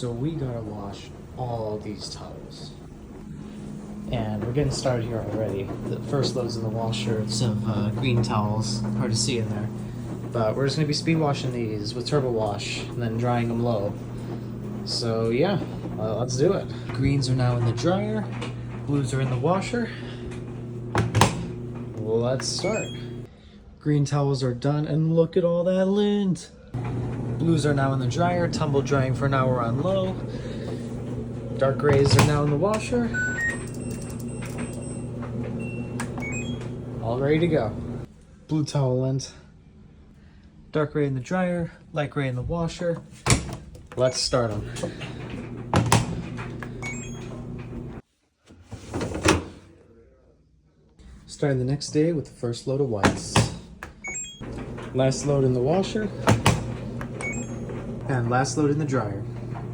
So we gotta wash all these towels. And we're getting started here already. The first load's in the washer. It's of green towels. Hard to see in there. But we're just gonna be speed washing these with turbo wash and then drying them low. So yeah, let's do it. Greens are now in the dryer. Blues are in the washer. Let's start. Green towels are done and look at all that lint. Blues are now in the dryer, tumble drying for an hour on low. Dark grays are now in the washer. All ready to go. Blue towel lint. Dark gray in the dryer, light gray in the washer. Let's start them. Starting the next day with the first load of whites. Last load in the washer. And last load in the dryer.